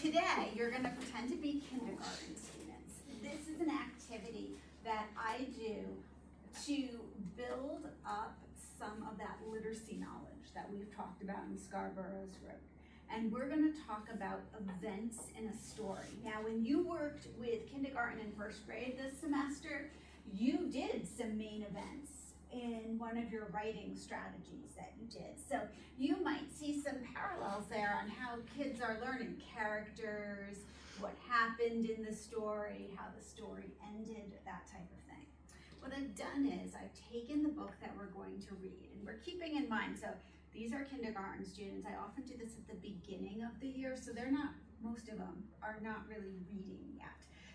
today, you're going to pretend to be kindergarten students. This is an activity that I do to build up some of that literacy knowledge that we've talked about in Scarborough's group. And we're going to talk about events in a story. Now, when you worked with kindergarten and first grade this semester, you did some main events in one of your writing strategies that you did. So you might see some parallels there on how kids are learning characters, what happened in the story, how the story ended, that type of thing. What I've done is I've taken the book that we're going to read, and we're keeping in mind, so these are kindergarten students. I often do this at the beginning of the year, so they're not, most of them are not really reading yet.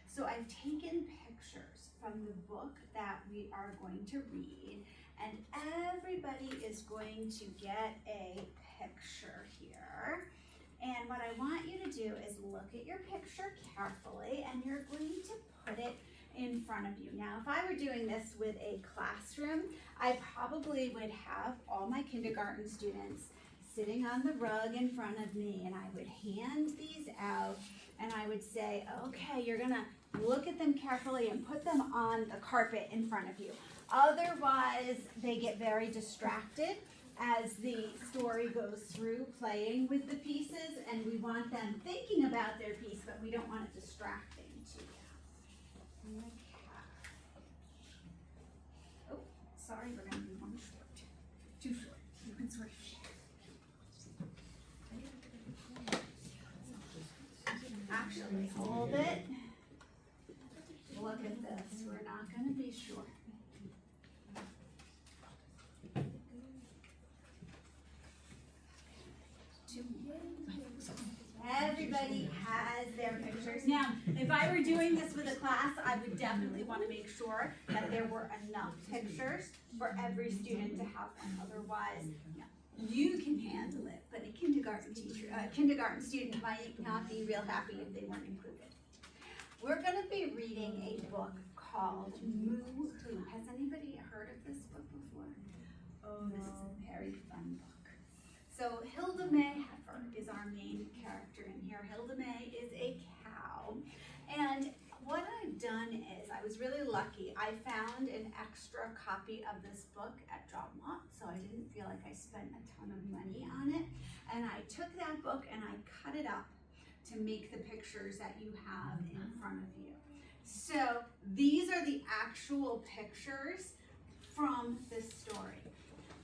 So I've taken pictures from the book that we are going to read, and everybody is going to get a picture here. And what I want you to do is look at your picture carefully, and you're going to put it in front of you. Now, if I were doing this with a classroom, I probably would have all my kindergarten students sitting on the rug in front of me, and I would hand these out, and I would say, okay, you're gonna look at them carefully and put them on the carpet in front of you. Otherwise, they get very distracted as the story goes through, playing with the pieces, and we want them thinking about their piece, but we don't want it distracting too. Oh, sorry, we're gonna do one short. Too short. You can sort of share. Actually, hold it. Look at this. We're not going to be short. Everybody has their pictures. Now, if I were doing this with a class, I would definitely want to make sure that there were enough pictures for every student to have one. Otherwise, you can handle it, but a kindergarten teacher, a kindergarten student might not be real happy if they weren't included. We're going to be reading a book called Moo Who. Has anybody heard of this book before? Oh, this is a very fun book. So Hilda May Heifer is our main character in here. Hilda May is a cow, and what I've done is, I was really lucky. I found an extra copy of this book at Job Lot, so I didn't feel like I spent a ton of money on it. And I took that book and I cut it up to make the pictures that you have in front of you. So these are the actual pictures from this story.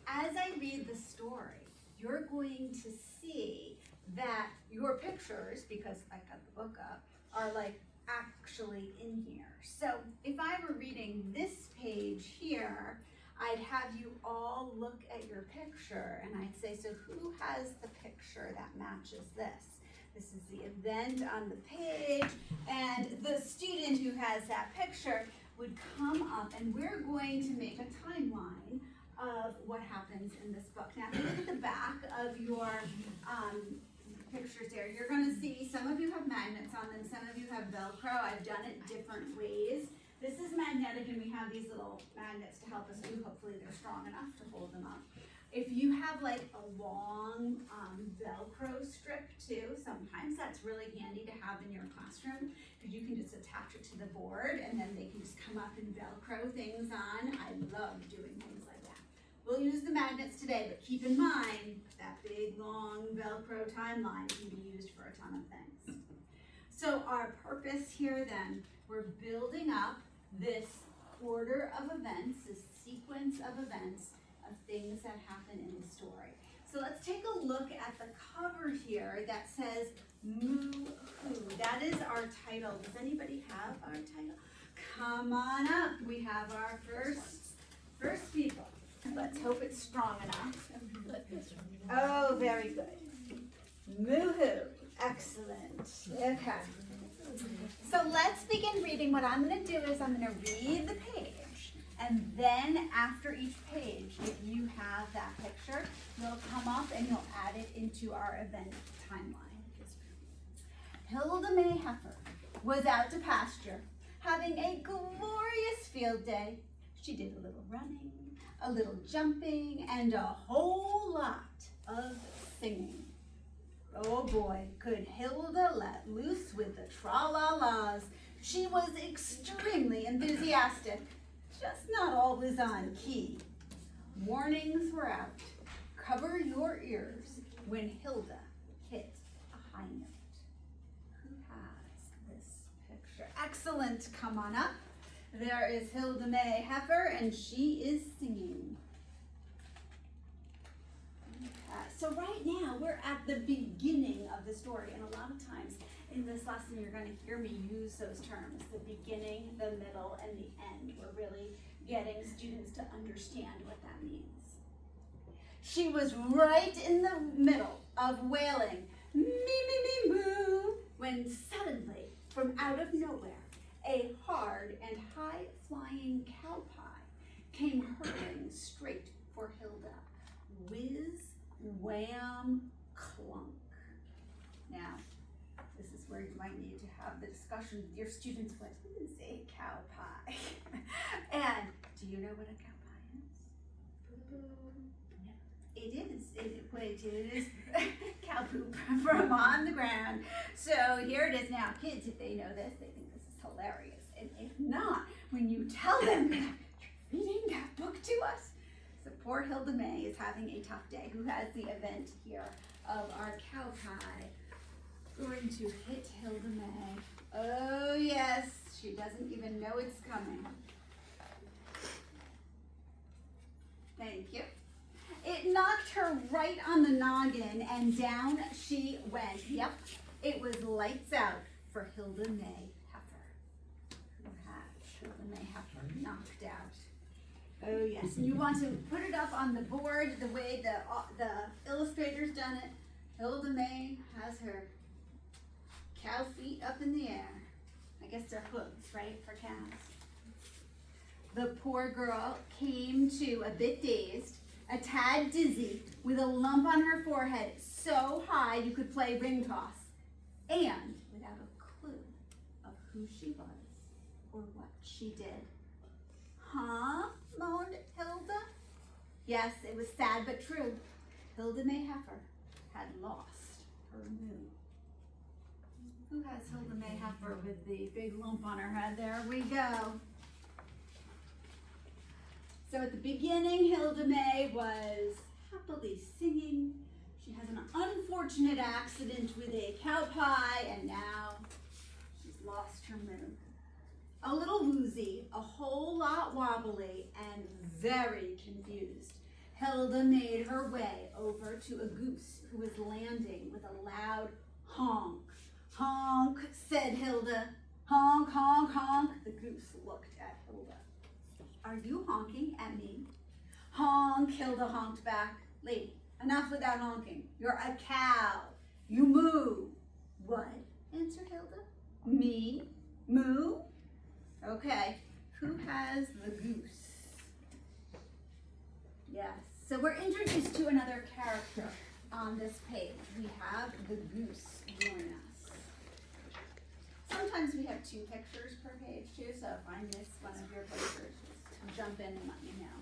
As I read the story, you're going to see that your pictures, because I cut the book up, are like actually in here. So if I were reading this page here, I'd have you all look at your picture and I'd say, so who has the picture that matches this? This is the event on the page, and the student who has that picture would come up, and we're going to make a timeline of what happens in this book. Now, if you look at the back of your pictures there, you're going to see some of you have magnets on them, some of you have Velcro. I've done it different ways. This is magnetic, and we have these little magnets to help us do. Hopefully they're strong enough to hold them up. If you have like a long Velcro strip too, sometimes that's really handy to have in your classroom, because you can just attach it to the board and then they can just come up and Velcro things on. I love doing things like that. We'll use the magnets today, but keep in mind that big long Velcro timeline can be used for a ton of things. So our purpose here then, we're building up this order of events, this sequence of events of things that happen in the story. So let's take a look at the cover here that says Moo Who. That is our title. Does anybody have our title? Come on up. We have our first people. Let's hope it's strong enough. Oh, very good. Moo Who. Excellent. Okay. So let's begin reading. What I'm going to do is I'm going to read the page. And then after each page, if you have that picture, you'll come up and you'll add it into our event timeline. Hilda May Heifer was out to pasture, having a glorious field day. She did a little running, a little jumping, and a whole lot of singing. Oh, oh boy, could Hilda let loose with the tra-la-las. She was extremely enthusiastic, just not always on key. Warnings were out. Cover your ears when Hilda hit a high note. Who has this picture? Excellent, come on up. There is Hilda May Heifer, and she is singing. So right now, we're at the beginning of the story, and a lot of times in this lesson, you're going to hear me use those terms, the beginning, the middle, and the end. We're really getting students to understand what that means. She was right in the middle of wailing, me, me, me, moo, when suddenly, from out of nowhere, a hard and high-flying cow pie came hurtling straight for Hilda. Whiz, wham, clunk. Now, this is where you might need to have the discussion with your students. What is a cow pie? And do you know what a cow pie is? No. It is cow poop from on the ground. So here it is now. Kids, if they know this, they think this is hilarious. And if not, when you tell them that you're reading that book to us. So poor Hilda May is having a tough day. Who has the event here of our cow pie going to hit Hilda May? Oh yes, she doesn't even know it's coming. Thank you. It knocked her right on the noggin and down she went. Yep, it was lights out for Hilda May Heifer. Who had Hilda May Heifer knocked out? Oh yes, and you want to put it up on the board the way the illustrator's done it. Hilda May has her cow feet up in the air. I guess they're hooves, right, for cows. The poor girl came to a bit dazed, a tad dizzy, with a lump on her forehead so high you could play ring toss, and without a clue of who she was or what she did. Huh? Moaned Hilda. Yes, it was sad but true. Hilda May Heifer had lost her moo. Who has Hilda May Heifer with the big lump on her head? There we go. So at the beginning, Hilda May was happily singing. She has an unfortunate accident with a cow pie, and now she's lost her moo. A little woozy, a whole lot wobbly, and very confused, Hilda made her way over to a goose who was landing with a loud honk. Honk, said Hilda. Honk, honk, honk. The goose looked at Hilda. Are you honking at me? Honk, Hilda honked back. Lady, enough with that honking. You're a cow. You moo. What? Answered Hilda. Me? Moo? Okay. Who has the goose? Yes. So we're introduced to another character on this page. We have the goose join us. Sometimes we have 2 pictures per page too, so if I miss one of your pictures, just jump in and let me know.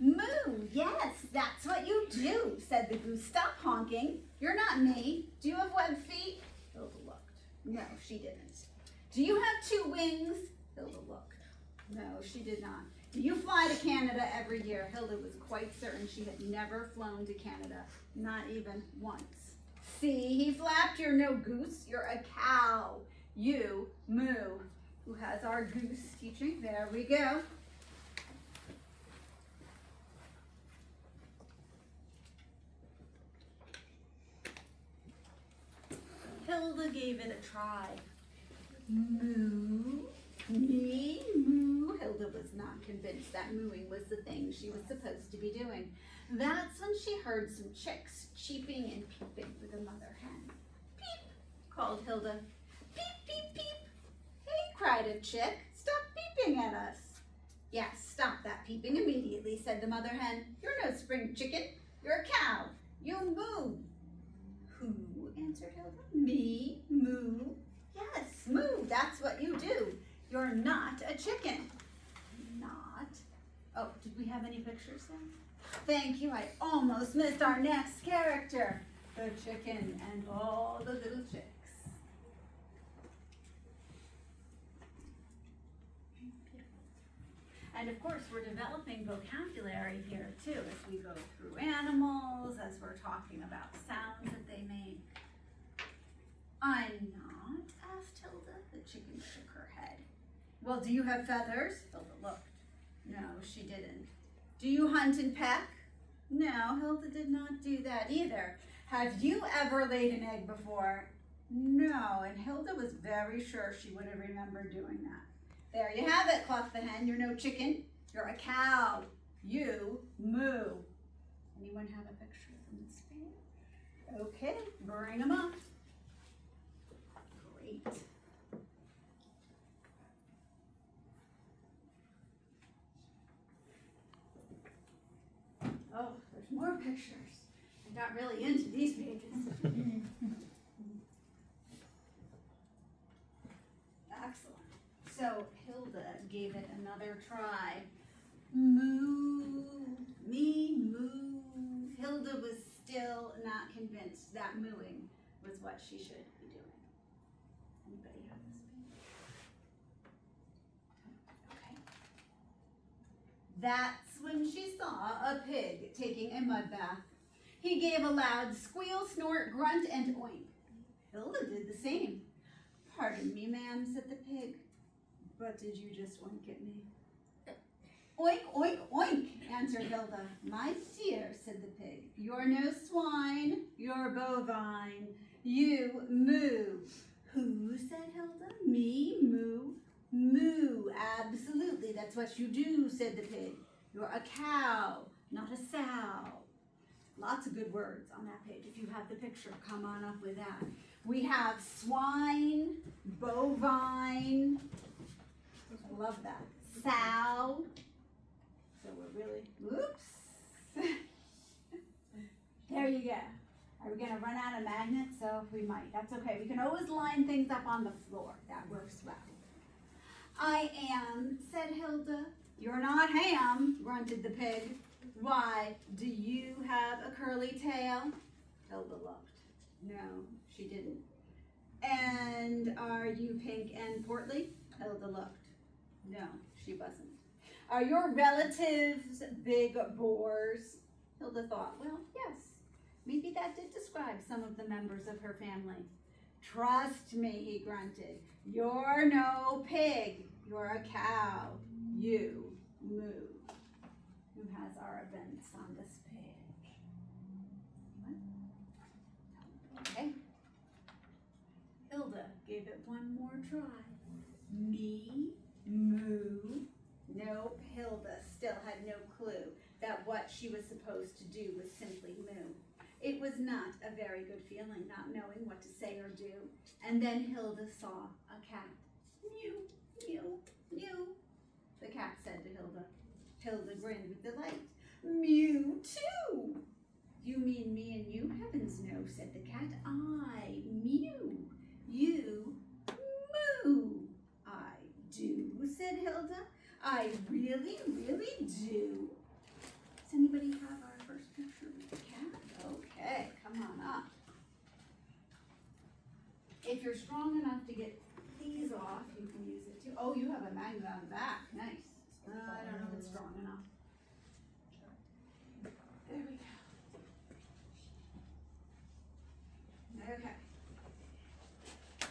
Moo, yes, that's what you do, said the goose. Stop honking. You're not me. Do you have web feet? Hilda looked. No, she didn't. Do you have 2 wings? Hilda looked. No, she did not. Do you fly to Canada every year? Hilda was quite certain she had never flown to Canada, not even once. See, he flapped. You're no goose. You're a cow. You, moo. Who has our goose teaching? There we go. Hilda gave it a try. Moo, me, moo. Hilda was not convinced that mooing was the thing she was supposed to be doing. That's when she heard some chicks cheeping and peeping with a mother hen. Peep, called Hilda. Peep, peep, peep. Hey, cried a chick. Stop peeping at us. Yes, stop that peeping immediately, said the mother hen. You're no spring chicken. You're a cow. You moo. Who? Answered Hilda. Me, moo. Yes, moo, that's what you do. You're not a chicken. Not. Oh, did we have any pictures then? Thank you, I almost missed our next character. the chicken and all the little chicks. And of course, we're developing vocabulary here too as we go through animals, as we're talking about sounds that they make. I'm not, asked Hilda. The chicken shook her head. Well, do you have feathers? Hilda looked. No, she didn't. Do you hunt and peck? No, Hilda did not do that either. Have you ever laid an egg before? No, and Hilda was very sure she would have remembered doing that. There you have it, clucked the hen. You're no chicken. You're a cow. You moo. Anyone have a picture from this page? Okay, bring them up. Great. Oh, there's more pictures. I got really into these pages. Excellent. So Hilda gave it another try. Moo, me, moo. Hilda was still not convinced that mooing was what she should be doing. Anybody have this page? Okay. That's when she saw a pig taking a mud bath. He gave a loud squeal, snort, grunt, and oink. Hilda did the same. Pardon me, ma'am, said the pig. But did you just oink at me? Oink, oink, oink, answered Hilda. My dear, said the pig, you're no swine, you're bovine. You moo. Who, said Hilda? Me, moo. Moo, absolutely, that's what you do, said the pig. You're a cow, not a sow. Lots of good words on that page. If you have the picture, come on up with that. We have swine, bovine, I love that, sow. So we're really, oops. There you go. Are we gonna run out of magnets? So we might, that's okay. We can always line things up on the floor. That works well. I am, said Hilda. You're not ham, grunted the pig. Why, do you have a curly tail? Hilda looked. No, she didn't. And are you pink and portly? Hilda looked. No, she wasn't. Are your relatives big boars? Hilda thought, well, yes. Maybe that did describe some of the members of her family. Trust me, he grunted. You're no pig. You're a cow. You moo. Who has our events on this page? Okay. Hilda gave it one more try. Me, moo. Nope, Hilda still had no clue that what she was supposed to do was simply moo. It was not a very good feeling not knowing what to say or do. And then Hilda saw a cat. Mew, mew, mew. The cat said to Hilda. Hilda grinned with delight. Mew too. You mean me and you? Heavens no, said the cat. I mew. You moo. I do, said Hilda. I really, really do. Does anybody have our first picture of the cat? Okay, come on up. If you're strong enough to get these off, you can use it too. Oh, you have a magnet on the back. Nice. I don't know if it's strong enough. There we go. Okay.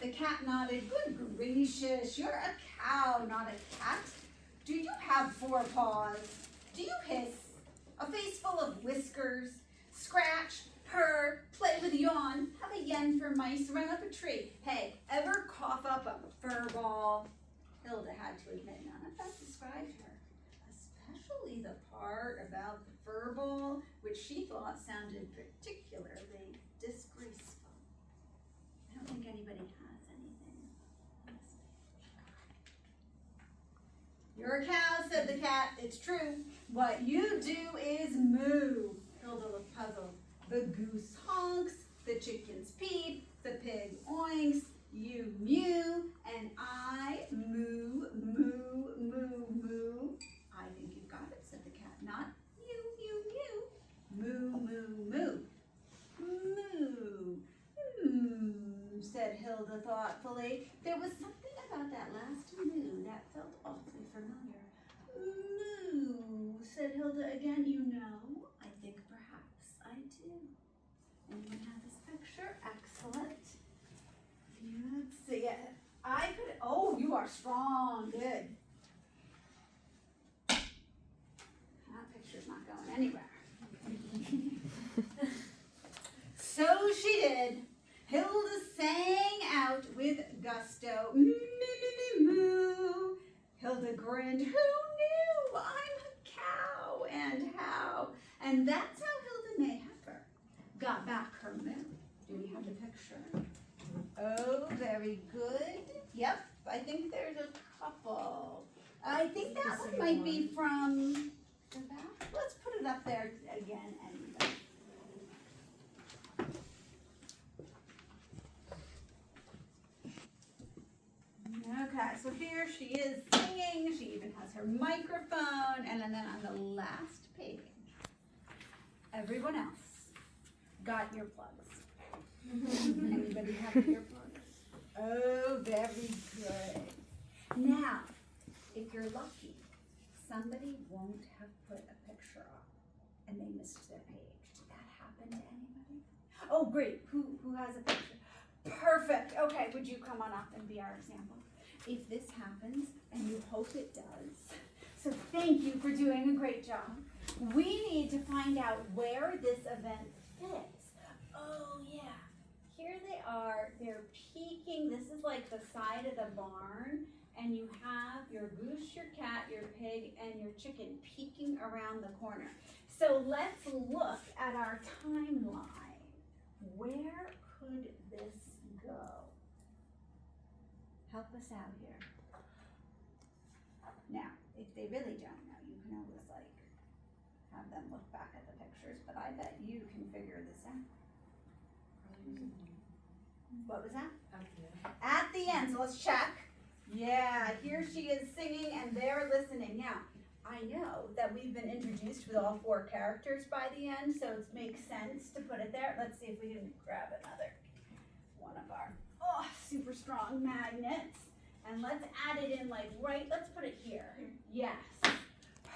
The cat nodded. Good gracious, you're a cow, not a cat. Do you have 4 paws? Do you hiss? A face full of whiskers? Scratch, purr, play with yawn, have a yen for mice, run up a tree. Hey, ever cough up a fur ball? Hilda had to admit none of that described her, especially the part about the fur ball, which she thought sounded particularly disgraceful. I don't think anybody has anything on this page. You're a cow, said the cat. It's true. What you do is moo. Hilda looked puzzled. The goose honks, the chickens peep, the pig oinks, you mew, and I moo, moo, moo, moo. I think you've got it, said the cat. Not mew, mew, mew. Moo, moo, moo. Moo. Hilda thoughtfully. There was something about that last moo that felt awfully familiar. Moo, said Hilda again. You know, I think perhaps I do. Anyone have this picture? Excellent. Let's see it. I could, oh, you are strong. Good. That picture's not going anywhere. So she did. Hilda sang out with gusto. Moo, moo, moo, moo. Hilda grinned. Who knew? I'm a cow. And how? And that's how Hilda May Heifer got back her moo. Do we have the picture? Oh, very good. Yep, I think there's a couple. I think that one might be from the back. Let's put it up there again, Anita. Okay, so here she is singing. She even has her microphone. And then on the last page, everyone else got earplugs. Anybody have earplugs? Oh, very good. Now, if you're lucky, somebody won't have put a picture up and they missed their page. Did that happen to anybody? Oh, great. Who has a picture? Perfect. Okay, would you come on up and be our example? If this happens, and you hope it does, so thank you for doing a great job. We need to find out where this event fits. Oh, yeah. Here they are. They're peeking. This is like the side of the barn. And you have your goose, your cat, your pig, and your chicken peeking around the corner. So let's look at our timeline. Where could this go? Help us out here. Now, if they really don't know, you can always have them look back at the pictures, but I bet you can figure this out. What was that? At the end, so let's check. Yeah, here she is singing and they're listening. Now, I know that we've been introduced with all 4 characters by the end, so it makes sense to put it there. Let's see if we can grab another one of our super strong magnets. And let's add it in let's put it here. Yes,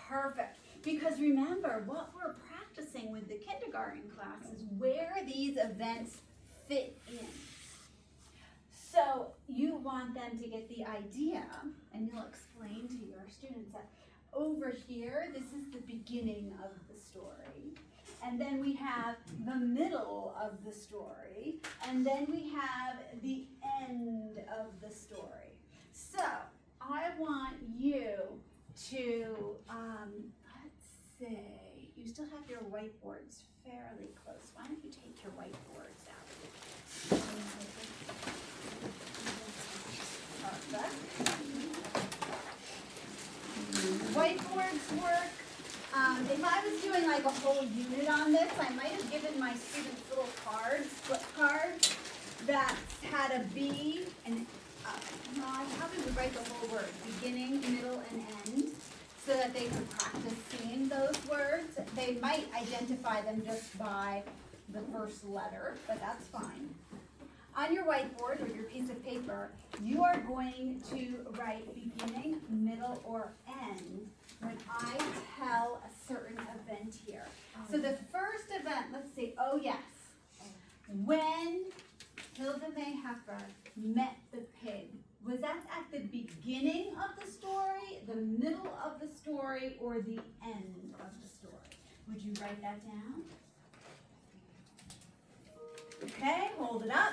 perfect. Because remember, what we're practicing with the kindergarten class is where these events fit in. So you want them to get the idea, and you'll explain to your students that over here, this is the beginning of the story. And then we have the middle of the story. And then we have the end of the story. So I want you to, let's see, you still have your whiteboards fairly close. Why don't you take your whiteboards out? Perfect. Whiteboards work. If I was doing a whole unit on this, I might have given my students little cards, flip cards, that had a B, and I probably would write the whole word, beginning, middle, and end, so that they could practice seeing those words. They might identify them just by the first letter, but that's fine. On your whiteboard or your piece of paper, you are going to write beginning, middle, or end when I tell a certain event here. So the first event, let's see, oh yes, when Hilda May Heifer met the pig, was that at the beginning of the story, the middle of the story, or the end of the story? Would you write that down? Okay, hold it up.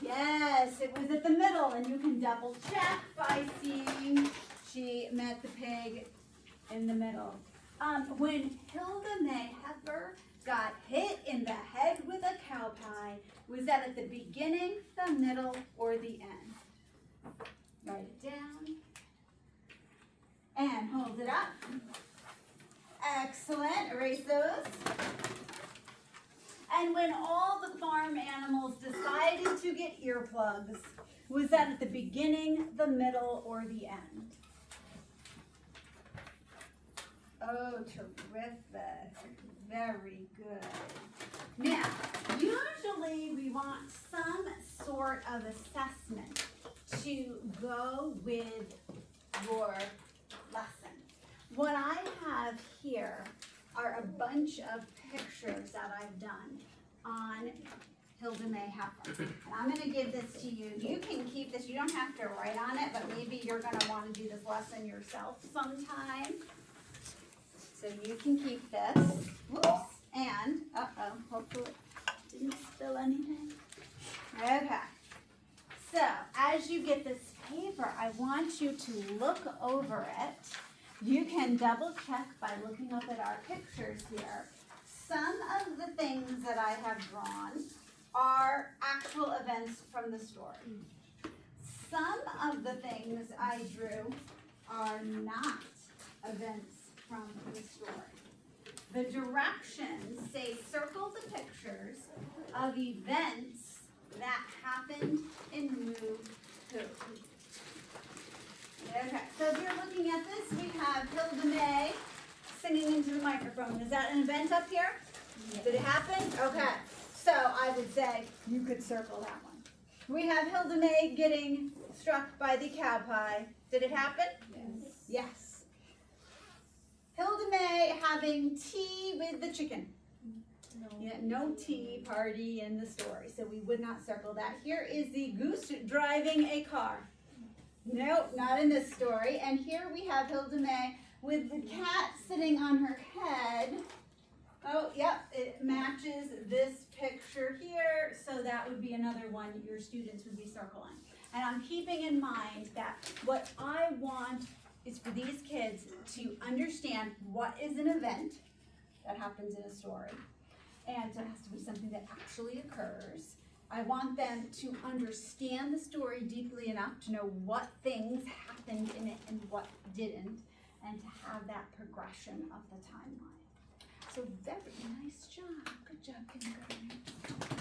Yes, it was at the middle, and you can double check by seeing she met the pig in the middle. When Hilda May Heifer got hit in the head with a cow pie, was that at the beginning, the middle, or the end? Write it down. And hold it up. Excellent. Erase those. And when all the farm animals decided to get earplugs, was that at the beginning, the middle, or the end? Oh, terrific. Very good. Now, usually we want some sort sort of assessment to go with your lesson. What I have here are a bunch of pictures that I've done on Hilda May Heffer. And I'm going to give this to you. You can keep this. You don't have to write on it, but maybe you're going to want to do this lesson yourself sometime. So you can keep this. Whoops. And, hopefully it didn't spill anything. Okay. So, as you get this paper, I want you to look over it. You can double check by looking up at our pictures here. Some of the things that I have drawn are actual events from the story. Some of the things I drew are not events from the story. The directions say circle the pictures of events that happened in move 2. Okay, so if you're looking at this, we have Hilda May singing into the microphone. Is that an event up here? Yes. Did it happen? Okay, so I would say you could circle that one. We have Hilda May getting struck by the cow pie. Did it happen? Yes. Yes. Hilda May having tea with the chicken. No. Yeah, no tea party in the story, so we would not circle that. Here is the goose driving a car. Nope, not in this story. And here we have Hilda May with the cat sitting on her head. Oh, yep, it matches this picture here, so that would be another one your students would be circling. And I'm keeping in mind that what I want is for these kids to understand what is an event that happens in a story. And so it has to be something that actually occurs. I want them to understand the story deeply enough to know what things happened in it and what didn't, and to have that progression of the timeline. So very nice job. Good job, kindergarten.